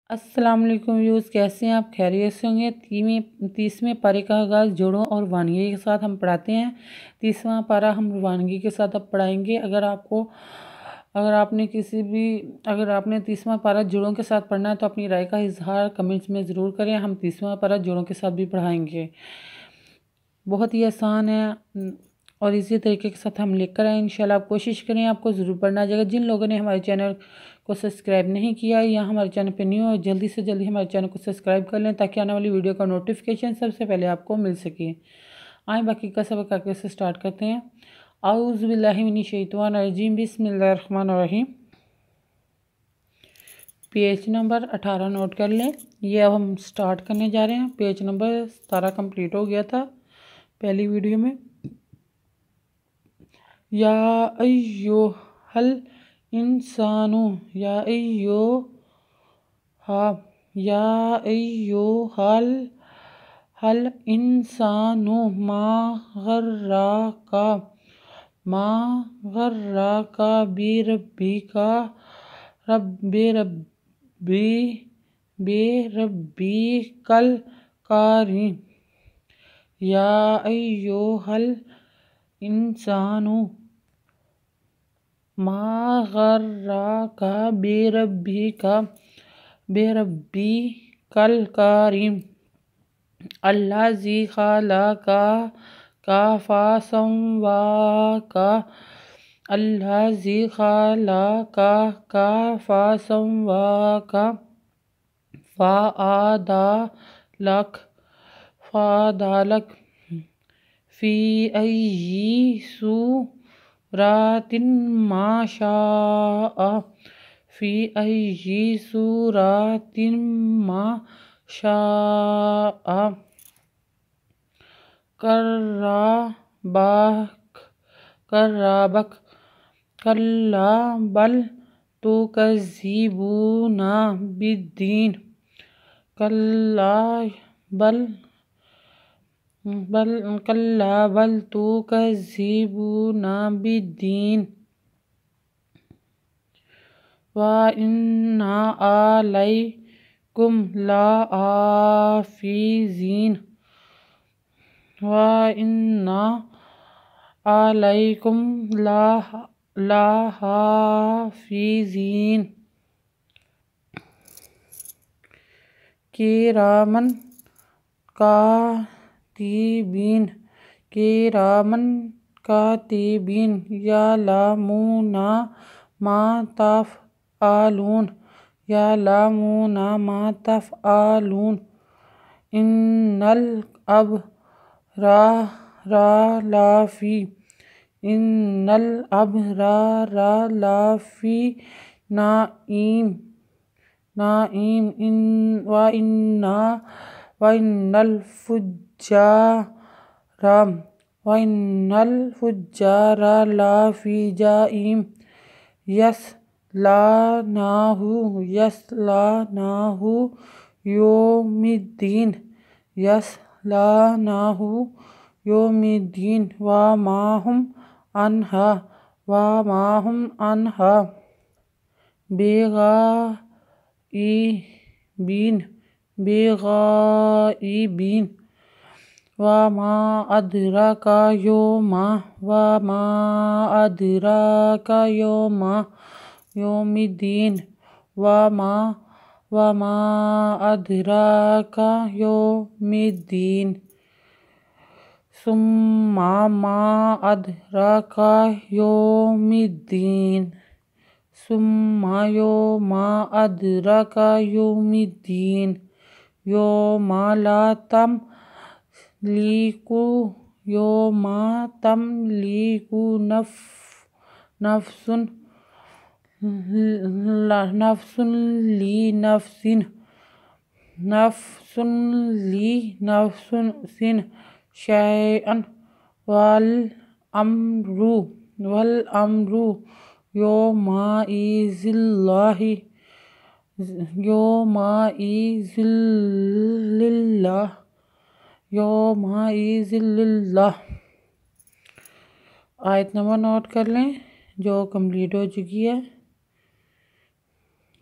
السلام علیکم ویوز، کیسے ہیں آپ؟ خیریت سے ہوں گے۔ 30ویں پارے کا آغاز جوڑوں اور روانگی کے ساتھ ہم پڑھاتے ہیں۔ 30واں پارہ ہم روانگی کے ساتھ اب پڑھائیں گے۔ اگر آپ نے 30واں پارہ جوڑوں کے ساتھ پڑھنا ہے تو اپنی رائے کا اظہار کمنٹس میں ضرور کریں۔ ہم 30واں پارہ جوڑوں کے ساتھ بھی پڑھائیں گے۔ بہت ہی آسان ہے اور اسی طریقے کے ساتھ ہم لے کر آئیں۔ انشاءاللہ آپ کوشش کریں، آپ کو ضرور پڑھنا جائے گا۔ جن لوگوں نے ہمارے چینل کو سبسکرائب نہیں کیا یا ہمارے چینل پہ نیو ہو، جلدی سے جلدی ہمارے چینل کو سبسکرائب کر لیں تاکہ آنے والی ویڈیو کا نوٹیفیکیشن سب سے پہلے آپ کو مل سکے۔ آئیں باقی کا سبق آگے سے سٹارٹ کرتے ہیں۔ اعوذ باللہ من الشیطان الرجیم، بسم اللہ الرحمن الرحیم۔ پیج نمبر 18 نوٹ کر لیں۔ یہ اب ہم سٹارٹ کرنے جا رہے ہیں۔ پیج نمبر 17 کمپلیٹ ہو گیا تھا پہلی ویڈیو میں۔ یا ایوہا الانسان، یا ایوہا الانسان ما غرک بربک الکریم۔ یا ایوہا الانسان ما غرک بربک الکریم، الذی خلقک فسواک فعدلک فی ای صورۃ ما شاء رکبک، کلا بل تکذبون بالدین، کلا بل تکذبون بالدین، وَإِنَّ عَلَیکم لحافظین، وَإِنَّ عَلَیکم لحافظین کِرامًا کاتبین، یعلمون ما تفعلون، ان الابرار لفی نعیم، وَإِنَّ الفجار لفی جحیم، یصلونہ یوم الدین، وما هم عنہا بغائبین، وما ادراک یوم الدین، وما ادراک یوم الدین، ثم ما ادراک یوم الدین، یوم لا تملک نفس لنفس شیئا، والامر یومئذ للہ۔ آیت نمبر نوٹ کر لیں جو کمپلیٹ ہو چکی ہے۔